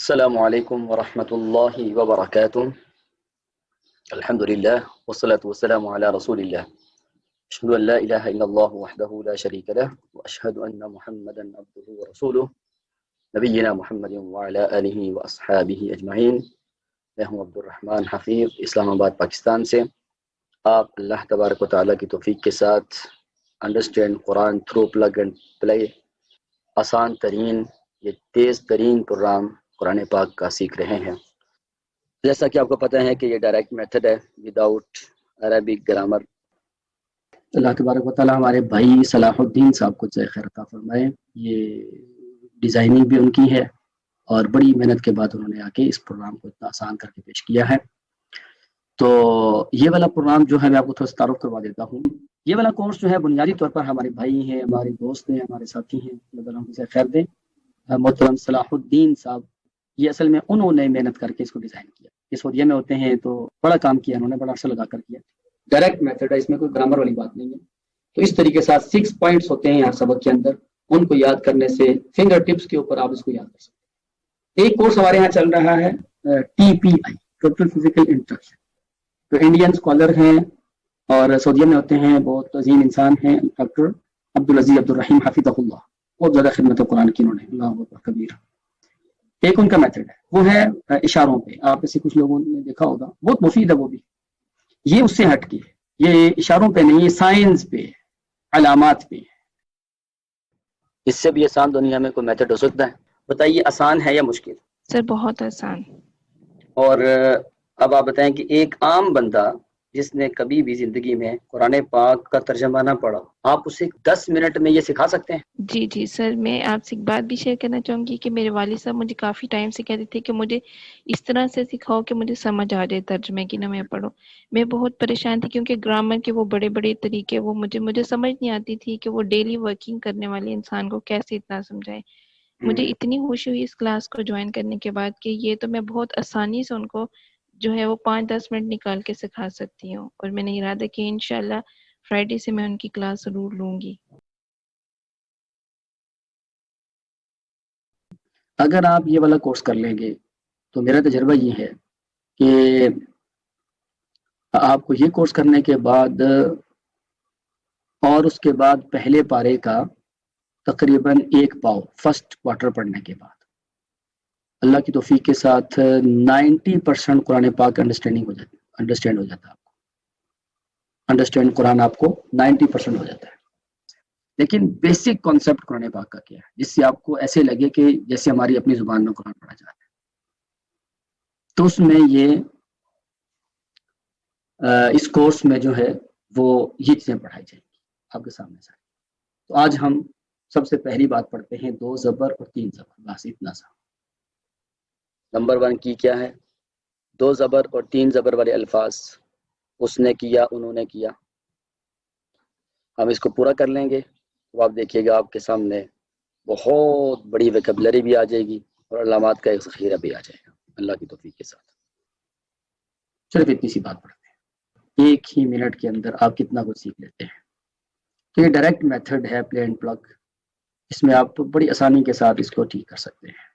السلام علیکم ورحمۃ اللہ وبرکاتہ۔ الحمد للہ والصلاة والسلام علی رسول اللہ، اشہد ان لا الہ الا اللہ وحدہ لا شریک لہ واشہد ان محمدا عبدہ ورسولہ، نبینا محمد وعلی آلہ واصحابہ اجمعین۔ میں ہوں عبد الرحمن حفیظ، اسلام آباد پاکستان سے۔ آپ اللہ تبارک و تعالیٰ کی توفیق کے ساتھ understand Quran through plug and play آسان ترین یہ تیز ترین پروگرام قرآن پاک کا سیکھ رہے ہیں۔ جیسا کہ آپ کو پتہ ہے کہ یہ ڈائریکٹ میتھڈ ہے وداؤٹ عربک گرامر۔ اللہ تبارک و تعالیٰ ہمارے بھائی صلاح الدین صاحب کو جزائے خیر عطا فرمائے۔ یہ ڈیزائننگ بھی ان کی ہے اور بڑی محنت کے بعد انہوں نے آ کے اس پروگرام کو اتنا آسان کر کے پیش کیا ہے۔ تو یہ والا پروگرام جو ہے میں آپ کو تھوڑا تعارف کروا دیتا ہوں۔ یہ والا کورس جو ہے بنیادی طور پر ہمارے بھائی ہیں، ہمارے دوست ہیں، ہمارے ساتھی ہیں، اللہ تعالیٰ ان سے خیر دے، محترم صلاح الدین صاحب، یہ اصل میں انہوں نے محنت کر کے اس کو ڈیزائن کیا۔ یہ سعودیہ میں ہوتے ہیں تو بڑا کام کیا انہوں نے، بڑا عرصہ لگا کر کیا۔ ڈائریکٹ میتھڈ ہے، اس میں کوئی گرامر والی بات نہیں ہے۔ تو اس طریقے سے 6 پوائنٹس ہوتے ہیں ہر سبق کے اندر، ان کو یاد کرنے سے فنگر ٹپس کے اوپر آپ اس کو یاد کر سکتے ہیں۔ ایک کورس ہمارے یہاں چل رہا ہے TPI، ٹوٹل فزیکل انسٹرکشن، جو انڈین اسکالر ہیں اور سعودیہ میں ہوتے ہیں، بہت عظیم انسان ہیں، ڈاکٹر عبدالعزیز عبدالرحیم حفظہ اللہ، بہت زیادہ خدمت قرآن کی انہوں نے، اللہ اکبر کبیر۔ ایک ان کا میتھڈ ہے، وہ ہے اشاروں پہ۔ آپ میں سے کچھ لوگوں نے دیکھا ہوگا، بہت مفید ہے وہ بھی۔ یہ اس سے ہٹ کے یہ اشاروں پہ نہیں، یہ سائنس پہ، علامات پہ۔ اس سے بھی آسان دنیا میں کوئی میتھڈ ہو سکتا ہے؟ بتائیے، آسان ہے یا مشکل؟ سر بہت آسان۔ اور اب آپ بتائیں کہ ایک عام بندہ جس نے کبھی بھی زندگی میں قرآن پاک کا ترجمہ نہ پڑھا، آپ اسے 10 منٹ میں یہ سکھا سکتے ہیں؟ جی سر، میں آپ سے ایک بات بھی شیئر کرنا چاہوں گی کہ میرے والد صاحب مجھے کافی ٹائم سے کہتے تھے کہ مجھے اس طرح سے سکھاؤ کہ مجھے سمجھ آ جائے ترجمے کی، نہ میں پڑھوں۔ میں بہت پریشان تھی کیونکہ گرامر کے وہ بڑے بڑے طریقے وہ مجھے سمجھ نہیں آتی تھی کہ وہ ڈیلی ورکنگ کرنے والے انسان کو کیسے اتنا سمجھائے۔ مجھے اتنی خوشی ہوئی اس کلاس کو جوائن کرنے کے بعد کہ یہ تو میں بہت آسانی سے ان کو جو ہے وہ 5-10 منٹ نکال کے سکھا سکتی ہوں، اور میں نے ارادہ کہ انشاءاللہ فرائیڈے سے میں ان کی کلاس ضرور لوں گی۔ اگر آپ یہ والا کورس کر لیں گے تو میرا تجربہ یہ ہے کہ آپ کو یہ کورس کرنے کے بعد اور اس کے بعد پہلے پارے کا تقریباً 1 پاؤ فرسٹ کوارٹر پڑھنے کے بعد اللہ کی توفیق کے ساتھ 90% قرآن پاک انڈرسٹینڈ ہو جاتا ہے۔ آپ کو انڈرسٹینڈ قرآن آپ کو 90% ہو جاتا ہے۔ لیکن بیسک کانسیپٹ قرآن پاک کا کیا ہے جس سے آپ کو ایسے لگے کہ جیسے ہماری اپنی زبان میں قرآن پڑھا جاتا ہے، تو اس میں یہ اس کورس میں جو ہے وہ یہ چیزیں پڑھائی جائیں گی آپ کے سامنے سے۔ تو آج ہم سب سے پہلی بات پڑھتے ہیں 2 زبر اور 3 زبر، بس اتنا سا۔ نمبر 1 کی کیا ہے؟ 2 زبر اور 3 زبر والے الفاظ، اس نے کیا، انہوں نے کیا۔ ہم اس کو پورا کر لیں گے تو آپ دیکھیے گا آپ کے سامنے بہت بڑی ویکیبلری بھی آ جائے گی اور علامات کا ایک ذخیرہ بھی آ جائے گا اللہ کی توفیق کے ساتھ۔ صرف اتنی سی بات پڑھتے ہیں، 1 ہی منٹ کے اندر آپ کتنا کچھ سیکھ لیتے ہیں۔ تو یہ ڈائریکٹ میتھڈ ہے، پلے اینڈ پلگ، اس میں آپ بڑی آسانی کے ساتھ اس کو ٹھیک کر سکتے ہیں۔